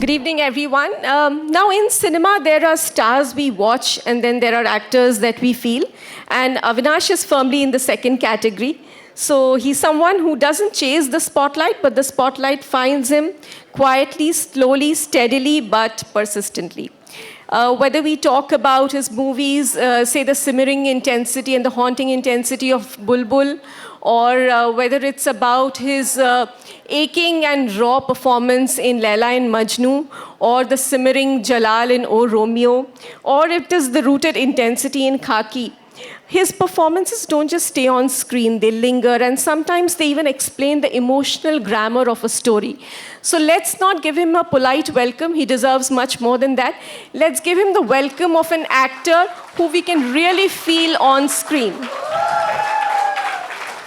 Good evening, everyone. Now, in cinema, there are stars we watch, and then there are actors that we feel. And Avinash is firmly in the second category. So he's someone who doesn't chase the spotlight, but the spotlight finds him quietly, slowly, steadily, but persistently. Whether we talk about his movies, say the simmering intensity and the haunting intensity of Bulbul, or whether it's about his aching and raw performance in Laila and Majnu, or the simmering Jalal in O Romeo, or it is the rooted intensity in Khaki. His performances don't just stay on screen, they linger, and sometimes they even explain the emotional grammar of a story. So let's not give him a polite welcome, he deserves much more than that. Let's give him the welcome of an actor who we can really feel on screen.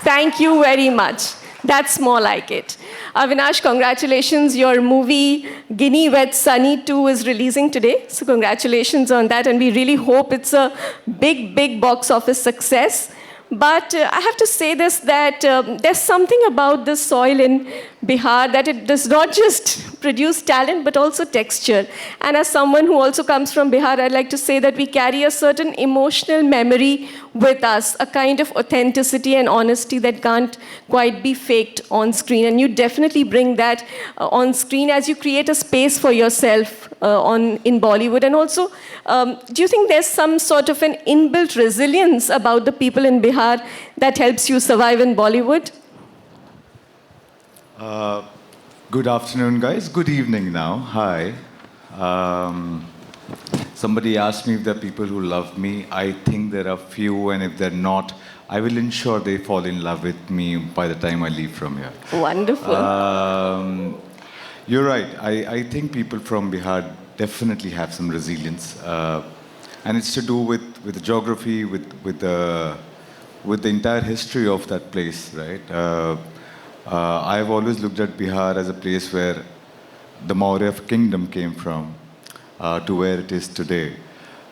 Thank you very much. That's more like it. Avinash, congratulations. Your movie, Guinea Wed Sunny 2, is releasing today. So congratulations on that. And we really hope it's a big, big box office success. But I have to say this, that there's something about this soil in Bihar that it does not just produce talent, but also texture. And as someone who also comes from Bihar, I'd like to say that we carry a certain emotional memory with us, a kind of authenticity and honesty that can't quite be faked on screen. And you definitely bring that on screen as you create a space for yourself in Bollywood. And also, do you think there's some sort of an inbuilt resilience about the people in Bihar that helps you survive in Bollywood? Good afternoon, guys. Good evening now. Hi. Somebody asked me if there are people who love me. I think there are few, and if they're not, I will ensure they fall in love with me by the time I leave from here. Wonderful. You're right. I think people from Bihar definitely have some resilience. And it's to do with the geography, with the entire history of that place, right? I've always looked at Bihar as a place where the Maurya kingdom came from to where it is today,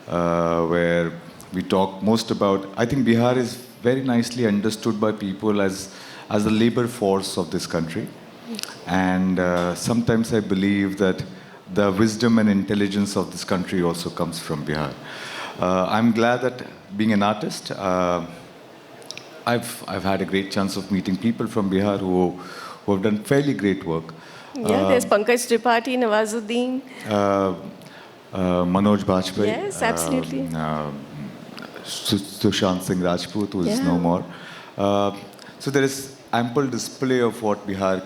where we talk most about. I think Bihar is very nicely understood by people as the labor force of this country. And sometimes I believe that the wisdom and intelligence of this country also comes from Bihar. I'm glad that being an artist, I've had a great chance of meeting people from Bihar who have done fairly great work. Yeah, there's Pankaj Tripathi, Nawazuddin. Manoj Bajpayee. Yes, absolutely. Sushant Singh Rajput, who is no more. So there is ample display of what Bihar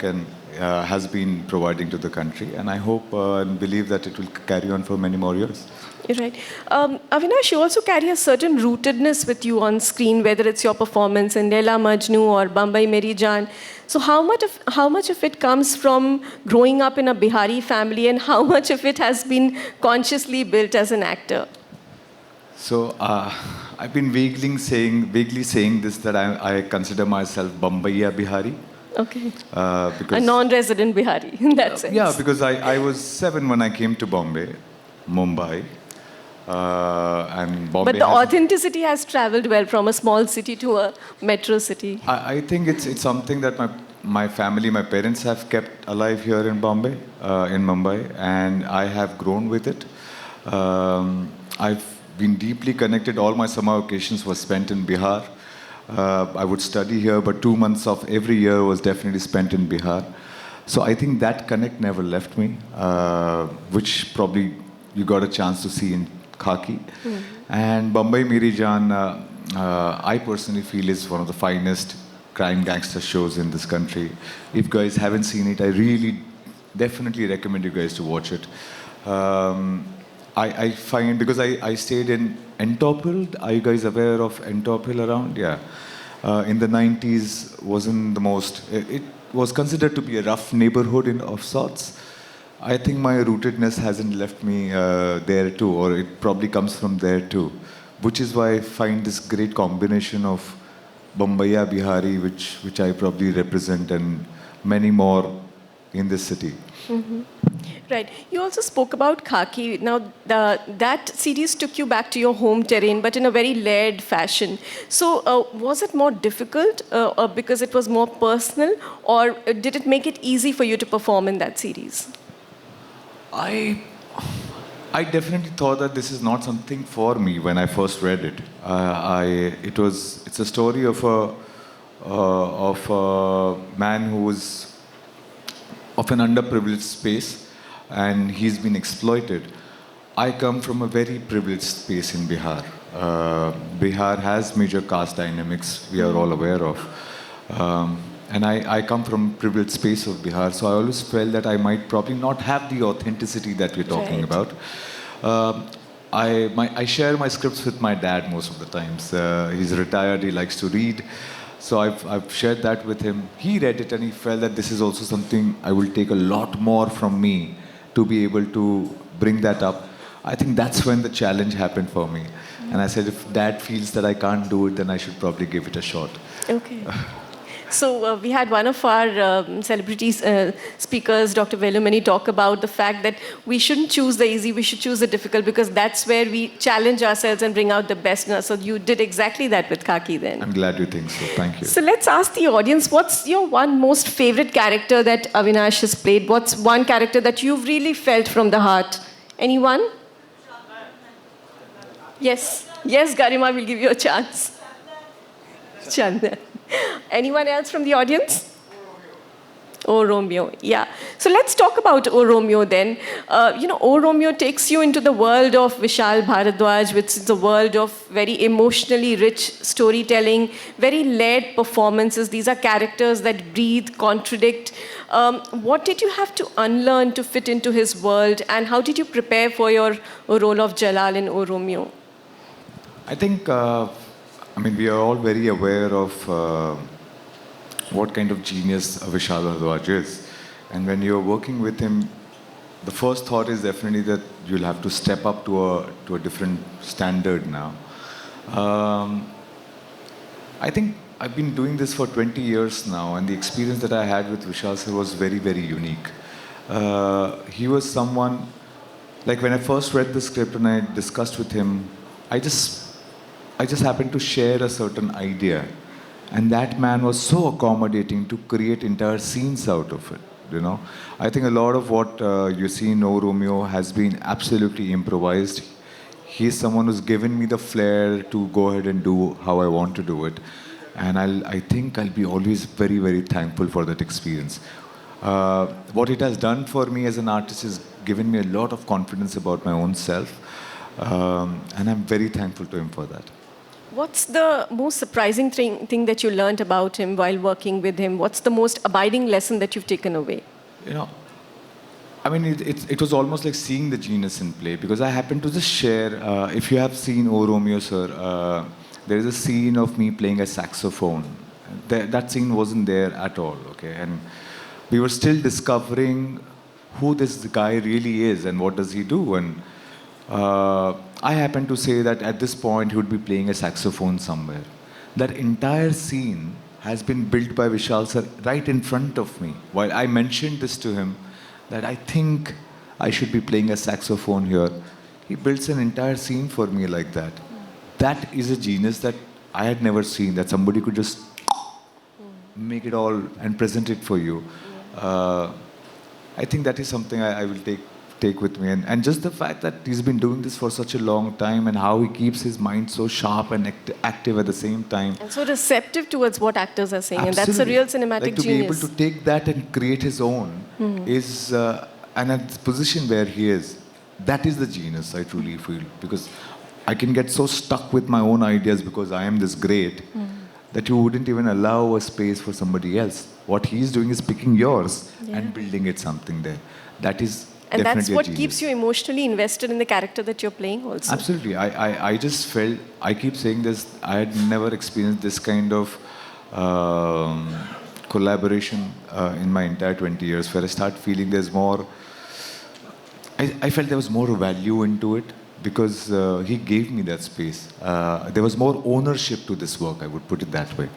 has been providing to the country, and I hope and believe that it will carry on for many more years. You're right. Avinash, you also carry a certain rootedness with you on screen, whether it's your performance in Laila Majnu or Bombay Meri Jaan. So how much of it comes from growing up in a Bihari family, and how much of it has been consciously built as an actor? So I've been vaguely saying this, that I consider myself Bombaya Bihari. Okay. A non-resident Bihari in that sense. Yeah, because I was 7 when I came to Mumbai. And Bombay. But the authenticity has traveled well from a small city to a metro city. I think it's something that my family, my parents have kept alive here in Mumbai, and I have grown with it. I've been deeply connected. All my summer vacations were spent in Bihar. I would study here, but 2 months of every year was definitely spent in Bihar. So I think that connect never left me, which probably you got a chance to see in Khaki. And Bombay Meri Jaan, I personally feel is one of the finest crime gangster shows in this country. If you guys haven't seen it, I really definitely recommend you guys to watch it. I find, because I stayed in Entopil. Are you guys aware of Entopil around? Yeah. In the 90s, wasn't the most. It was considered to be a rough neighborhood of sorts. I think my rootedness hasn't left me there too, or it probably comes from there too, which is why I find this great combination of Bombaya Bihari, which I probably represent, and many more in this city. Mm-hmm. Right. You also spoke about Khaki. Now, that series took you back to your home terrain, but in a very layered fashion. So, was it more difficult because it was more personal, or did it make it easy for you to perform in that series? I I definitely thought that this is not something for me when I first read it. It's a story of a man who was of an underprivileged space, and he's been exploited. I come from a very privileged space in Bihar. Bihar has major caste dynamics we are all aware of. And I come from privileged space of Bihar, so I always felt that I might probably not have the authenticity that we're talking Right. about. I share my scripts with my dad most of the times. He's retired, he likes to read. So I've shared that with him. He read it and he felt that this is also something I will take a lot more from me to be able to bring that up. I think that's when the challenge happened for me. And I said, if dad feels that I can't do it, then I should probably give it a shot. Okay. So we had one of our celebrities speakers, Dr. Velumani, talk about the fact that we shouldn't choose the easy, we should choose the difficult because that's where we challenge ourselves and bring out the best in us. So you did exactly that with Khaki then. I'm glad you think so. Thank you. So let's ask the audience, what's your one most favorite character that Avinash has played? What's one character that you've really felt from the heart? Anyone? Yes. Yes, Garima will give you a chance. Chandan. Anyone else from the audience? Oh, Romeo. Yeah. So let's talk about Oh, Romeo then. Oh, Romeo takes you into the world of Vishal Bharadwaj, which is the world of very emotionally rich storytelling, very layered performances. These are characters that breathe, contradict. What did you have to unlearn to fit into his world, and how did you prepare for your role of Jalal in Oh, Romeo? I think, we are all very aware of what kind of genius Vishal Bhardwaj is. And when you're working with him, the first thought is definitely that you'll have to step up to a different standard now. I think I've been doing this for 20 years now, and the experience that I had with Vishal sir was very, very unique. He was someone, like when I first read the script and I discussed with him, I just happened to share a certain idea. And that man was so accommodating to create entire scenes out of it, you know. I think a lot of what you see in Oh Romeo has been absolutely improvised. He's someone who's given me the flair to go ahead and do how I want to do it. And I think I'll be always very, very thankful for that experience. What it has done for me as an artist is given me a lot of confidence about my own self. And I'm very thankful to him for that. What's the most surprising thing that you learned about him while working with him? What's the most abiding lesson that you've taken away? You know, it was almost like seeing the genius in play, because I happened to just share, if you have seen Oh Romeo, sir, there is a scene of me playing a saxophone. That scene wasn't there at all, okay? And we were still discovering who this guy really is and what does he do. And I happened to say that at this point he would be playing a saxophone somewhere. That entire scene has been built by Vishal sir right in front of me. While I mentioned this to him, that I think I should be playing a saxophone here, he builds an entire scene for me like that. That is a genius that I had never seen, that somebody could just make it all and present it for you. I think that is something I will take with me. And just the fact that he's been doing this for such a long time, and how he keeps his mind so sharp and active at the same time. And so receptive towards what actors are saying. Absolutely. And that's a real cinematic like to genius. be able to take that and create his own is, and at the position where he is, that is the genius, I truly feel. Because I can get so stuck with my own ideas because I am this great, that you wouldn't even allow a space for somebody else. What he's doing is picking yours and building it something there. That is And that's definitely a what genius. keeps you emotionally invested in the character that you're playing also. Absolutely. I just felt, I keep saying this, I had never experienced this kind of collaboration in my entire 20 years, where I start feeling there's more, I felt there was more value into it, because he gave me that space. There was more ownership to this work, I would put it that way.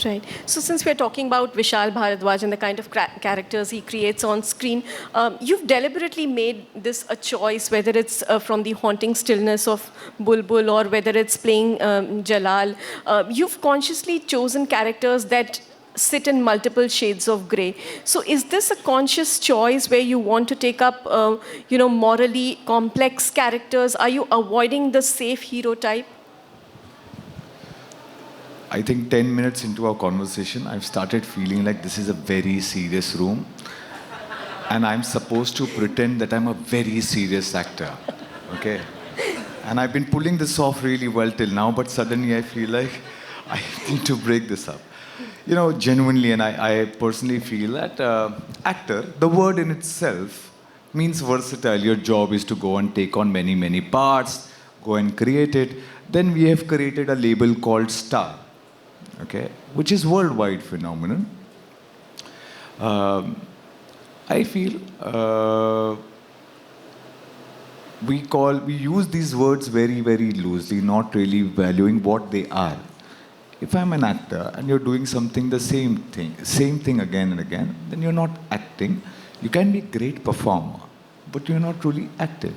Right. So since we're talking about Vishal Bharadwaj and the kind of characters he creates on screen, you've deliberately made this a choice, whether it's from the haunting stillness of Bulbul or whether it's playing Jalal. You've consciously chosen characters that sit in multiple shades of gray. So is this a conscious choice where you want to take up, morally complex characters? Are you avoiding the safe hero type? I think 10 minutes into our conversation, I've started feeling like this is a very serious room. And I'm supposed to pretend that I'm a very serious actor. Okay? And I've been pulling this off really well till now, but suddenly I feel like I need to break this up. You know, genuinely, and I personally feel that actor, the word in itself, means versatile. Your job is to go and take on many, many parts, go and create it. Then we have created a label called star, okay, which is worldwide phenomenon. I feel we use these words very, very loosely, not really valuing what they are. If I'm an actor and you're doing something the same thing again and again, then you're not acting. You can be a great performer, but you're not truly acting.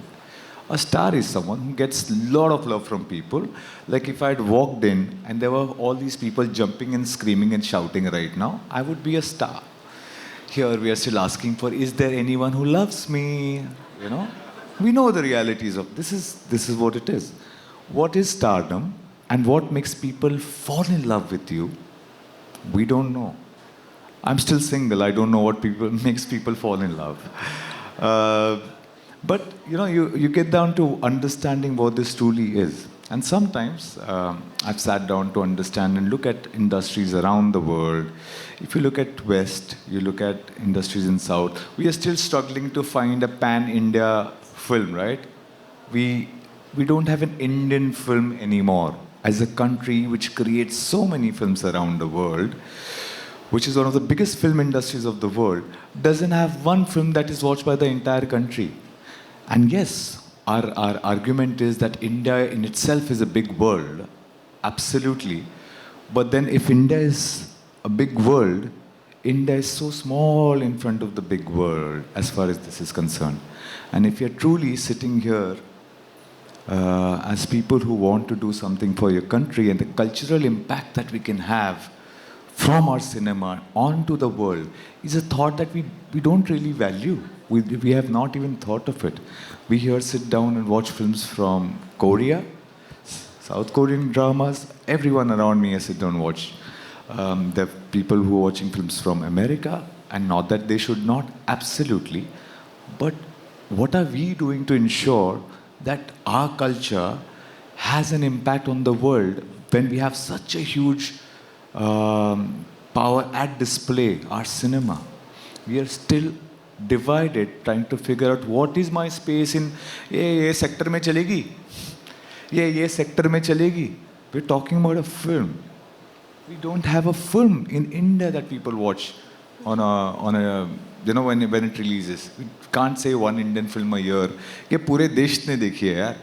A star is someone who gets a lot of love from people. Like if I'd walked in and there were all these people jumping and screaming and shouting right now, I would be a star. Here we are still asking for, is there anyone who loves me? You know? We know the realities of this is what it is. What is stardom and what makes people fall in love with you? We don't know. I'm still single. I don't know what makes people fall in love. But you get down to understanding what this truly is. And sometimes I've sat down to understand and look at industries around the world. If you look at West, you look at industries in South, we are still struggling to find a pan-India film, right? We don't have an Indian film anymore. As a country which creates so many films around the world, which is one of the biggest film industries of the world, doesn't have one film that is watched by the entire country. And yes, our argument is that India in itself is a big world, absolutely. But then if India is a big world, India is so small in front of the big world as far as this is concerned. And if you're truly sitting here as people who want to do something for your country and the cultural impact that we can have from our cinema onto the world is a thought that we don't really value. We have not even thought of it. We here sit down and watch films from Korea, South Korean dramas. Everyone around me I sit down and watch. There are people who are watching films from America, and not that they should not, absolutely. But what are we doing to ensure that our culture has an impact on the world when we have such a huge power at display, our cinema? We are still divided, trying to figure out what is my space in ये sector में चलेगी, ये sector में चलेगी. We're talking about a film. We don't have a film in India that people watch on a when it releases. We can't say one Indian film a year. ये पूरे देश ने देखी है यार.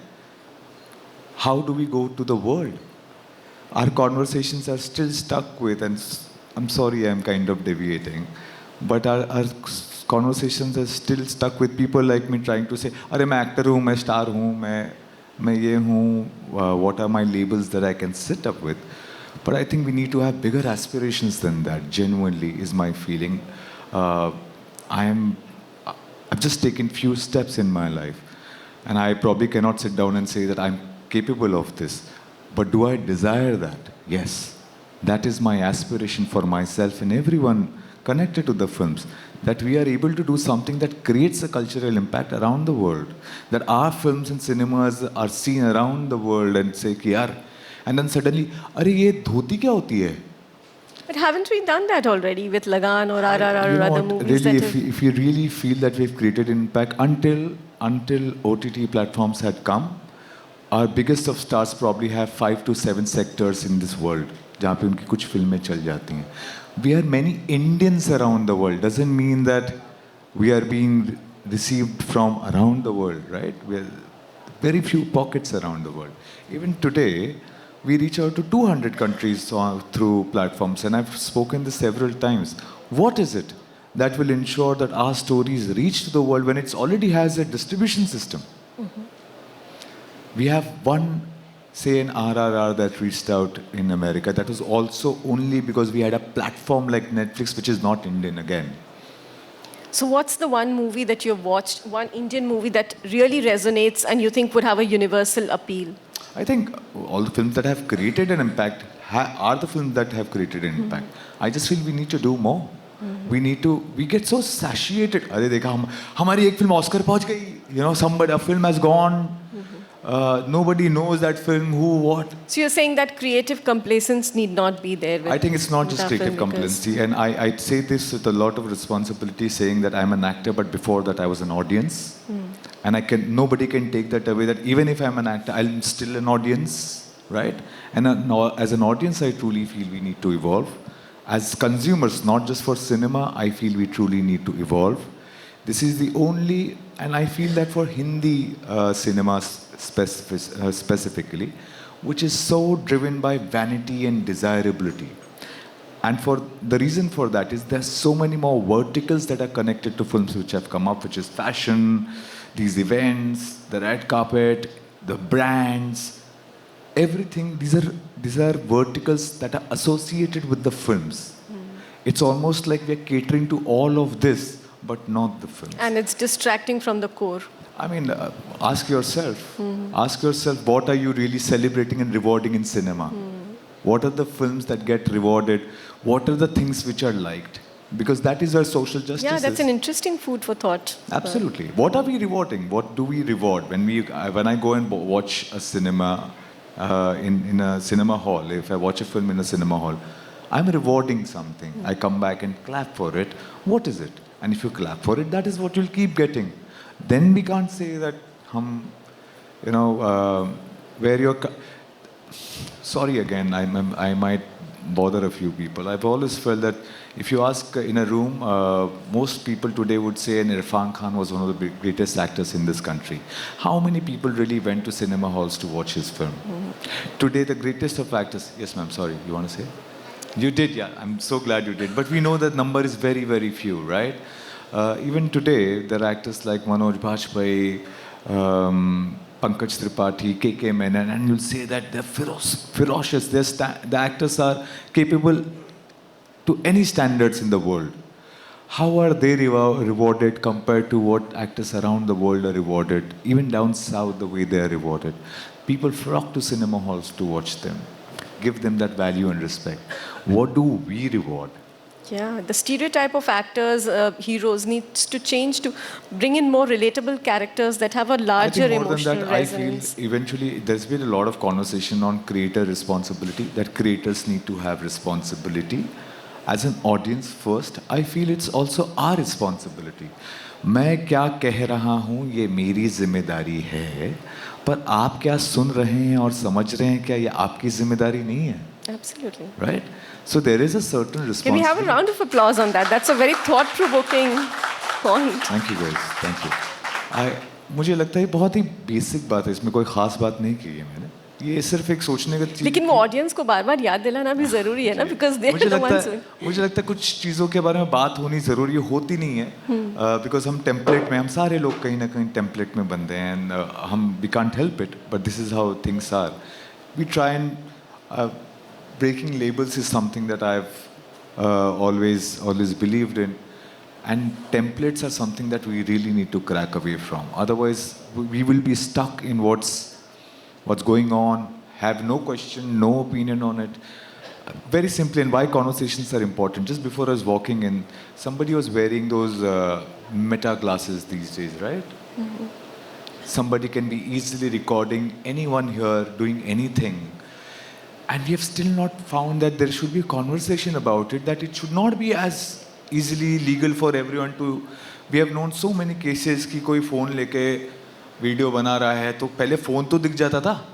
How do we go to the world? Our conversations are still stuck with, and I'm sorry I'm kind of deviating, but our conversations are still stuck with people like me trying to say, अरे मैं actor हूँ, मैं star हूँ, मैं ये हूँ, what are my labels that I can sit up with? But I think we need to have bigger aspirations than that, genuinely, is my feeling. I've just taken few steps in my life, and I probably cannot sit down and say that I'm capable of this. But do I desire that? Yes. That is my aspiration for myself and everyone connected to the films, that we are able to do something that creates a cultural impact around the world, that our films and cinemas are seen around the world and say, कि यार, and then suddenly, अरे ये धोती क्या होती है? But haven't we done that already with Lagan or RRR You or know other what, movies? really, that if you really feel that we've created impact until OTT platforms had come, our biggest of stars probably have 5 to 7 sectors in this world, जहाँ पे उनकी कुछ फिल्में चल जाती हैं. We are many Indians around the world. Doesn't mean that we are being received from around the world, right? We are very few pockets around the world. Even today, we reach out to 200 countries through platforms, and I've spoken this several times. What is it that will ensure that our stories reach to the world when it already has a distribution system? Mm-hmm. We have one say an RRR that reached out in America, that was also only because we had a platform like Netflix, which is not Indian again. So what's the one movie that you've watched, one Indian movie that really resonates and you think would have a universal appeal? I think all the films that have created an impact are the films that have created an impact. I just feel we need to do more. We get so satiated. अरे देखा हमारी एक film Oscar पहुंच गई. A film has gone. Nobody knows that film, who, what. So you're saying that creative complacence need not be there with I think it's not with just our creative filmmakers. complacency. And I say this with a lot of responsibility, saying that I'm an actor, but before that I was an audience. And nobody can take that away, that even if I'm an actor, I'm still an audience, right? And as an audience, I truly feel we need to evolve. As consumers, not just for cinema, I feel we truly need to evolve. This is the only, and I feel that for Hindi cinema specifically, which is so driven by vanity and desirability. And for the reason for that is there's so many more verticals that are connected to films which have come up, which is fashion, these events, the red carpet, the brands, everything. These are verticals that are associated with the films. It's almost like we're catering to all of this, but not the films. And it's distracting from the core. I mean, ask yourself. Ask yourself, what are you really celebrating and rewarding in cinema? What are the films that get rewarded? What are the things which are liked? Because that is where social justice Yeah, that's is. an interesting food for thought. Absolutely. What are we rewarding? What do we reward? When I go and watch a cinema in a cinema hall, if I watch a film in a cinema hall, I'm rewarding something. I come back and clap for it. What is it? And if you clap for it, that is what you'll keep getting. Then we can't say that where you're... Sorry again, I might bother a few people. I've always felt that if you ask in a room, most people today would say Irfan Khan was one of the greatest actors in this country. How many people really went to cinema halls to watch his film? Today, the greatest of actors... Yes, ma'am, sorry, you want to say? You did, yeah. I'm so glad you did. But we know that number is very, very few, right? Even today, there are actors like Manoj Bajpayee, Pankaj Tripathi, K.K. Menon, and you'll say that they're ferocious. The actors are capable to any standards in the world. How are they rewarded compared to what actors around the world are rewarded? Even down south, the way they are rewarded. People flock to cinema halls to watch them. Give them that value and respect. What do we reward? Yeah, the stereotype of actors, heroes needs to change to bring in more relatable characters that have a larger I think more emotional than that, resonance. I feel eventually there's been a lot of conversation on creator responsibility, that creators need to have responsibility. As an audience first, I feel it's also our responsibility. मैं क्या कह रहा हूँ ये मेरी जिम्मेदारी है, पर आप क्या सुन रहे हैं और समझ रहे हैं क्या ये आपकी जिम्मेदारी नहीं है? Absolutely. Right? So there is a certain responsibility. Can we have a round of applause on that? That's a very thought-provoking point. Thank you guys. Thank you. मुझे लगता है बहुत ही बेसिक बात है, इसमें कोई खास बात नहीं की है मैंने. ये सिर्फ एक सोचने का चीज. लेकिन वो ऑडियंस को बार-बार याद दिलाना भी जरूरी है ना, because they are the ones who... मुझे लगता है कुछ चीज़ों के बारे में बात होनी ज़रूरी होती नहीं है, because हम टेम्पलेट में, हम सारे लोग कहीं ना कहीं टेम्पलेट में बंधे हैं, and हम we can't help it, but this is how things are. We try and breaking labels is something that I've always believed in, and templates are something that we really need to crack away from. Otherwise, we will be stuck in what's going on, have no question, no opinion on it. Very simply, and why conversations are important. Just before I was walking in, somebody was wearing those meta glasses these days, right? Mm-hmm. Somebody can be easily recording anyone here doing anything. And we have still not found that there should be a conversation about it, that it should not be as easily legal for everyone to... We have known so many cases कि कोई phone लेके video बना रहा है तो पहले phone तो दिख जाता था,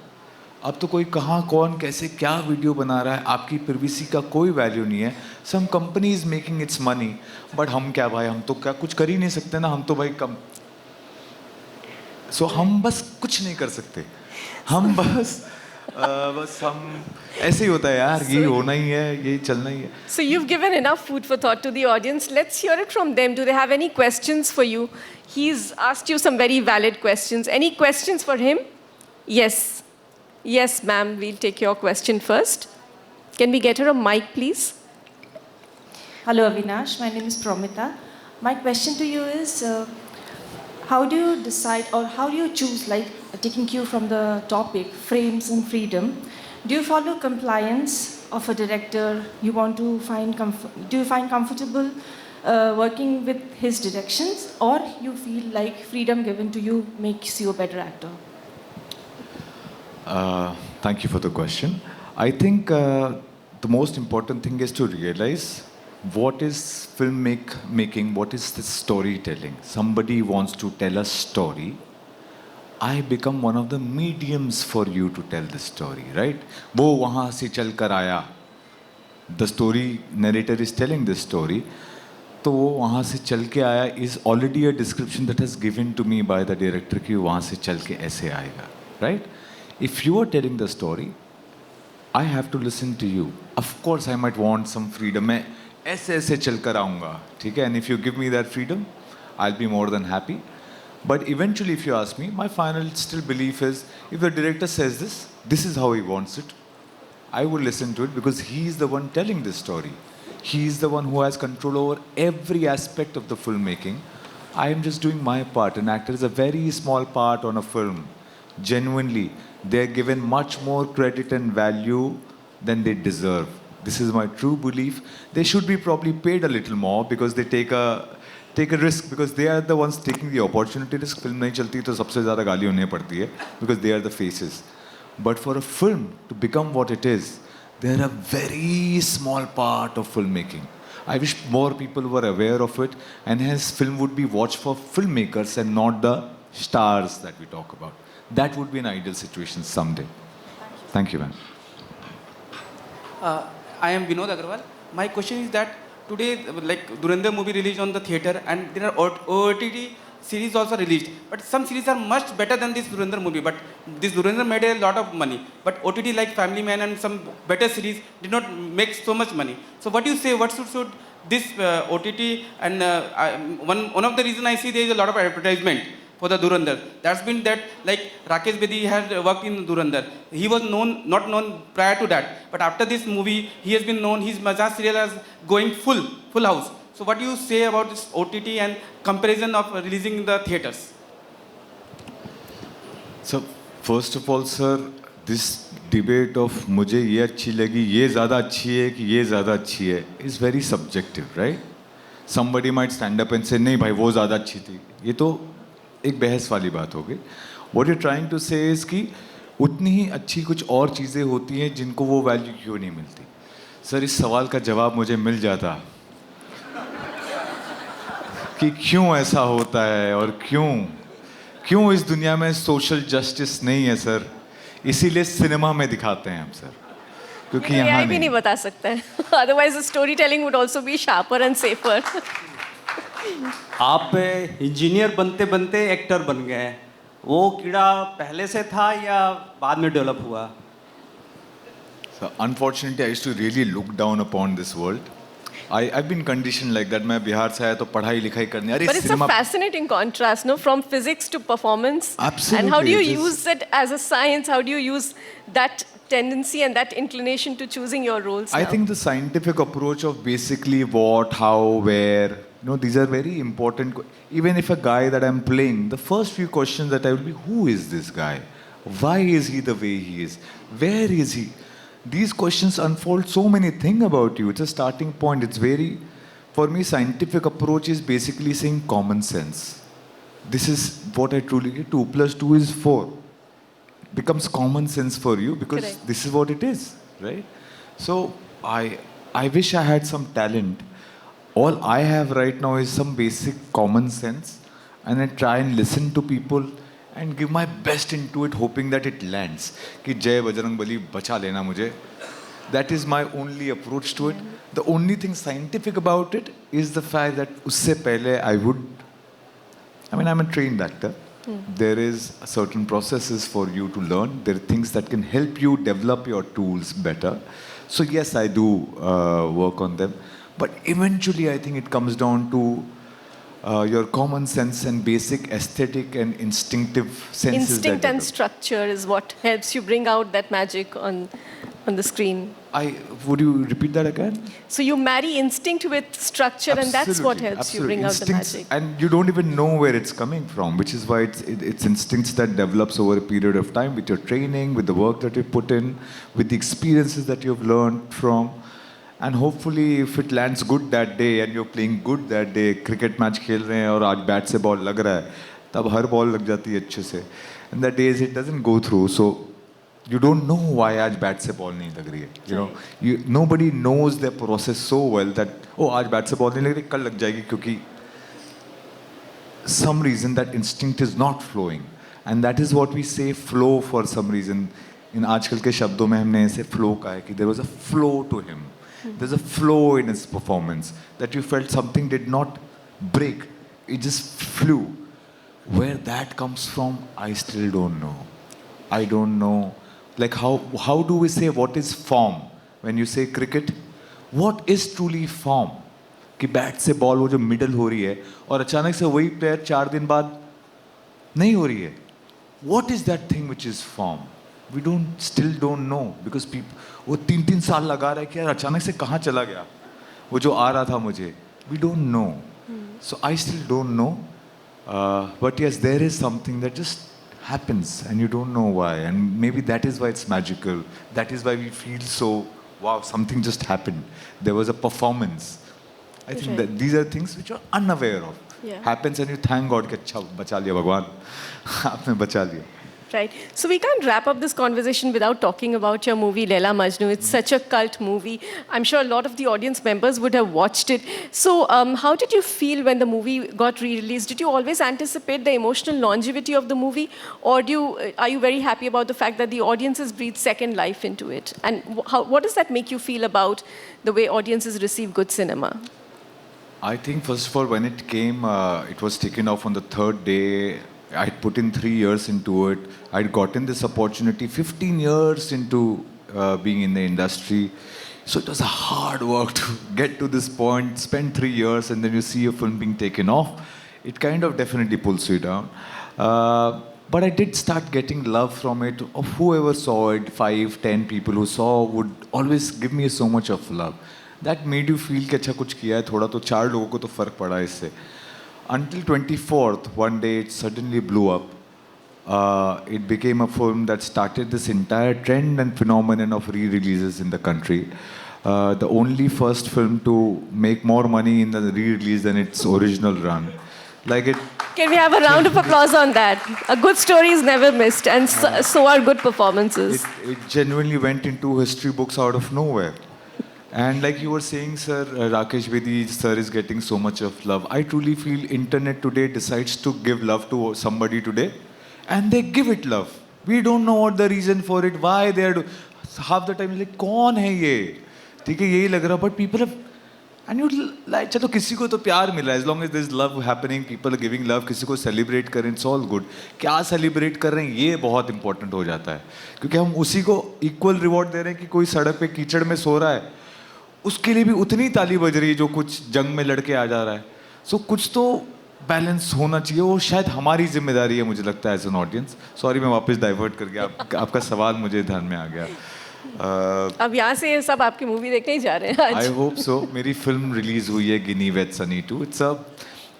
अब तो कोई कहाँ कौन कैसे क्या वीडियो बना रहा है, आपकी प्राइवेसी का कोई वैल्यू नहीं है. Some company is making its money, but हम क्या भाई, हम तो क्या कुछ कर ही नहीं सकते ना, हम तो भाई कम. सो हम बस कुछ नहीं कर सकते, हम बस हम ऐसे ही होता है यार, ये होना ही है, ये चलना ही है. So you've given enough food for thought to the audience. Let's hear it from them. Do they have any questions for you? He's asked you some very valid questions. Any questions for him? Yes. Yes, ma'am, we'll take your question first. Can we get her a mic, please? Hello, Avinash. My name is Promita. My question to you is how do you decide or how do you choose, like taking cue from the topic, frames and freedom? Do you follow compliance of a director? You want to find do you find comfortable working with his directions, or you feel like freedom given to you makes you a better actor? Thank you for the question. I think the most important thing is to realize what is making, what is the storytelling. Somebody wants to tell a story. I become one of the mediums for you to tell the story, right? वो वहाँ से चल कर आया. The story narrator is telling this story. तो वो वहाँ से चल के आया is already a description that has given to me by the director कि वहाँ से चल के ऐसे आएगा, right? If you are telling the story, I have to listen to you. Of course, I might want some freedom. मैं ऐसे ऐसे चल कर आऊँगा, ठीक है? And if you give me that freedom, I'll be more than happy. But eventually, if you ask me, my final still belief is, if the director says this, this is how he wants it, I will listen to it because he is the one telling this story. He is the one who has control over every aspect of the filmmaking. I am just doing my part. An actor is a very small part on a film. Genuinely, they are given much more credit and value than they deserve. This is my true belief. They should be probably paid a little more because they take a risk, because they are the ones taking the opportunity risk. Film नहीं चलती तो सबसे ज़्यादा गाली उन्हें पड़ती है because they are the faces. But for a film to become what it is, they are a very small part of filmmaking. I wish more people were aware of it, and hence film would be watched for filmmakers and not the stars that we talk about. That would be an ideal situation someday. Thank you, man. I am Vinod Agarwal. My question is that today, like Dhurandhar movie released on the theater, and there are OTT series also released. But some series are much better than this Dhurandhar movie. But this Dhurandhar made a lot of money. But OTT like Family Man and some better series did not make so much money. So what do you say? What should this OTT and one of the reason I see there is a lot of advertisement for the Dhurandhar. That's been that, like Rakesh Bedi had worked in Dhurandhar. He was not known prior to that. But after this movie, he has been known, his Majas serial is going full house. So what do you say about this OTT and comparison of releasing in the theaters? So, first of all, sir, this debate of मुझे ये अच्छी लगी, ये ज़्यादा अच्छी है कि ये ज़्यादा अच्छी है, is very subjective, right? Somebody might stand up and say, नहीं भाई वो ज़्यादा अच्छी थी. ये तो एक बहस वाली बात हो गई. What you're trying to say is कि उतनी ही अच्छी कुछ और चीज़ें होती हैं जिनको वो वैल्यू क्यों नहीं मिलती. सर, इस सवाल का जवाब मुझे मिल जाता कि क्यों ऐसा होता है और क्यों इस दुनिया में सोशल जस्टिस नहीं है सर. इसीलिए सिनेमा में दिखाते हैं हम सर, क्योंकि यहाँ भी नहीं बता सकते हैं. Otherwise the storytelling would also be sharper and safer. आप इंजीनियर बनते बनते एक्टर बन गए, वो कीड़ा पहले से था या बाद में डेवलप हुआ? So unfortunately, I used to really look down upon this world. I've been conditioned like that. मैं बिहार से आया तो पढ़ाई लिखाई करने. अरे But it's a fascinating contrast, no? From physics to performance. Absolutely. And how do you It is. use it as a science? How do you use that tendency and that inclination to choosing your roles I now? think the scientific approach of basically what, how, where, these are very important. Even if a guy that I'm playing, the first few questions that I will be, who is this guy? Why is he the way he is? Where is he? These questions unfold so many things about you. It's a starting point. It's very, for me, scientific approach is basically saying common sense. This is what I truly get. 2 + 2 is 4. Becomes common sense for you because Correct. this is what it is, right? So I wish I had some talent. All I have right now is some basic common sense, and I try and listen to people and give my best into it, hoping that it lands. कि जय बजरंग बली बचा लेना मुझे. That is my only approach to it. The only thing scientific about it is the fact that उससे पहले I'm a trained actor. There is certain processes for you to learn. There are things that can help you develop your tools better. So yes, I do work on them. But eventually, I think it comes down to your common sense and basic aesthetic and instinctive senses. Instinct that and develop. structure is what helps you bring out that magic on the screen. Would you repeat that again? So you marry instinct with structure, and that's what Absolutely, helps you bring out the Instincts, magic. and you don't even know where it's coming from, which is why it's instincts that develops over a period of time with your training, with the work that you put in, with the experiences that you've learned from. And hopefully if it lands good that day and you're playing good that day, cricket match खेल रहे हैं और आज bat से ball लग रहा है, तब हर बॉल लग जाती है अच्छे से. And that days it doesn't go through, so you don't know why आज बैट से बॉल नहीं लग रही है. You know, nobody knows their process so well that आज बैट से बॉल नहीं लग रही, कल लग जाएगी, क्योंकि some reason that instinct is not flowing, and that is what we say flow for some reason. In आजकल के शब्दों में हमने ऐसे flow कहा है कि there was a flow to him. There's a flow in his performance that you felt something did not break, it just flew. Where that comes from, I still don't know. I don't know. Like how do we say what is form when you say cricket? What is truly form? कि bat से ball वो जो middle हो रही है और अचानक से वही प्लेयर 4 दिन बाद नहीं हो रही है. What is that thing which is form? We still don't know, because people वो 3 साल लगा रहा है कि यार अचानक से कहाँ चला गया वो जो आ रहा था मुझे. We don't know. So I still don't know. But yes, there is something that just happens and you don't know why, and maybe that is why it's magical. That is why we feel so, wow, something just happened. There was a performance. I think Right. that these are things which you're unaware of. Yeah. Happens and you thank God कि अच्छा बचा लिया भगवान, आपने बचा लिया. Right. So we can't wrap up this conversation without talking about your movie Laila Majnu. It's such a cult movie. I'm sure a lot of the audience members would have watched it. So how did you feel when the movie got re-released? Did you always anticipate the emotional longevity of the movie, or are you very happy about the fact that the audiences breathed second life into it? And what does that make you feel about the way audiences receive good cinema? I think first of all, when it came, it was taken off on the 3rd day. I'd put in 3 years into it. I'd gotten this opportunity 15 years into being in the industry. So it was a hard work to get to this point, spend 3 years, and then you see your film being taken off. It kind of definitely pulls you down. But I did start getting love from it. Of whoever saw it, 5, 10 people who saw would always give me so much of love. That made you feel कि अच्छा कुछ किया है, थोड़ा तो 4 लोगों को तो फर्क पड़ा इससे. Until 24th, one day it suddenly blew up. It became a film that started this entire trend and phenomenon of re-releases in the country. The only first film to make more money in the re-release than its original run. Like it, Can we have a round of applause on that? A good story is never missed, and so are good performances. it genuinely went into history books out of nowhere. And like you were saying, sir, Rakesh Bedi sir is getting so much of love. I truly feel internet today decides to give love to somebody today, and they give it love. We don't know what the reason for it, why they are. Half the time like कौन है ये? ठीक है यही लग रहा, but people have, and you like चलो किसी को तो प्यार मिला, as long as there is love happening, people are giving love, किसी को celebrate करें, it's all good. क्या celebrate कर रहे हैं ये बहुत important हो जाता है, क्योंकि हम उसी को equal reward दे रहे हैं कि कोई सड़क पे कीचड़ में सो रहा है, उसके लिए भी उतनी ताली बज रही है जो कुछ जंग में लड़के आ जा रहा है. सो कुछ तो बैलेंस होना चाहिए, वो शायद हमारी जिम्मेदारी है, मुझे लगता है एज एन ऑडियंस. सॉरी मैं वापस डाइवर्ट कर गया, आपका सवाल मुझे ध्यान में आ गया. अब यहाँ से ये सब आपकी मूवी देखने ही जा रहे हैं आई आज. Hope so. मेरी फिल्म रिलीज हुई है Ginny with Sunny 2.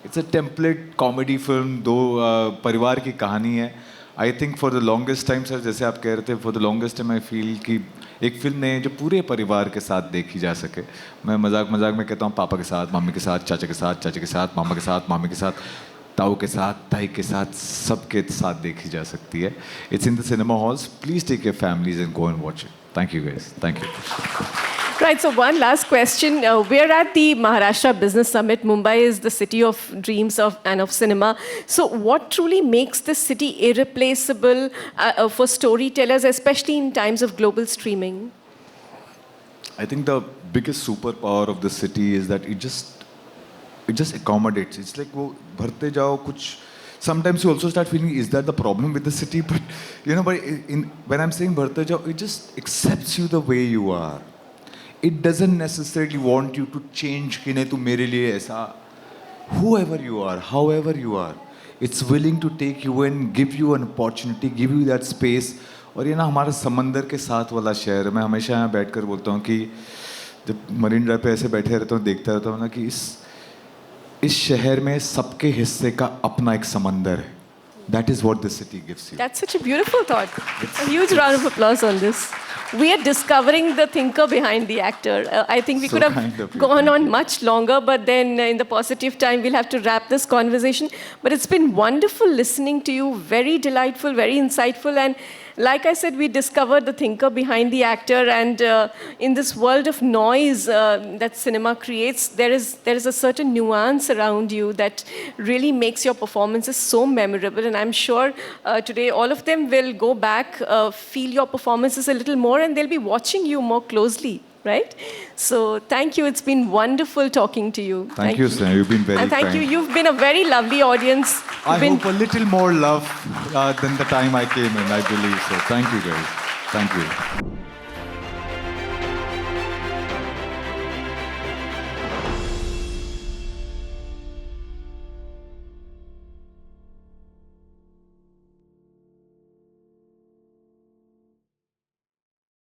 It's a template comedy film, 2 परिवार की कहानी है. I think for the longest time sir, जैसे आप कह रहे थे, for the longest time I feel कि एक फिल्म है जो पूरे परिवार के साथ देखी जा सके. मैं मजाक में कहता हूँ पापा के साथ, मम्मी के साथ, चाचा के साथ, चाचा के साथ, मामा के साथ, मामी के साथ, ताऊ के साथ, ताई के साथ, सबके साथ देखी जा सकती है. It's in the cinema halls. Please take your families and go and watch it. Thank you guys. Thank you. Right, so one last question. We're at the Maharashtra Business Summit. Mumbai is the city of dreams and of cinema. So what truly makes this city irreplaceable for storytellers, especially in times of global streaming? I think the biggest superpower of the city is that it just accommodates. It's like वो भरते जाओ कुछ. Sometimes you also start feeling, is that the problem with the city? But when I'm saying भरते जाओ, it just accepts you the way you are. It doesn't necessarily want you to change कि नहीं तू मेरे लिए ऐसा. whoever you are, however you are, it's willing to take you in, give you an opportunity, give you that space. और ये ना हमारा समंदर के साथ वाला शहर है. मैं हमेशा यहाँ बैठकर बोलता हूँ कि जब मरीन ड्राइव पे ऐसे बैठे रहता हूँ, देखता रहता हूँ ना कि इस शहर में सबके हिस्से का अपना एक समंदर है. That is what the city gives you. That's such a beautiful thought. A huge round of applause on this. We are discovering the thinker behind the actor. I think we So could have kind of you. gone Thank on you. much longer, but then in the positive time, we'll have to wrap this conversation. But it's been wonderful listening to you. Very delightful, very insightful. And like I said, we discovered the thinker behind the actor. And in this world of noise that cinema creates, there is a certain nuance around you that really makes your performances so memorable. And I'm sure today all of them will go back, feel your performances a little more, and they'll be watching you more closely, right? So thank you. It's been wonderful talking to you. Thank you, Sneha. You've been very And thank kind. you. You've been a very lovely audience. I You've been hope a little more love than the time I came in, I believe so. Thank you, guys. Thank you.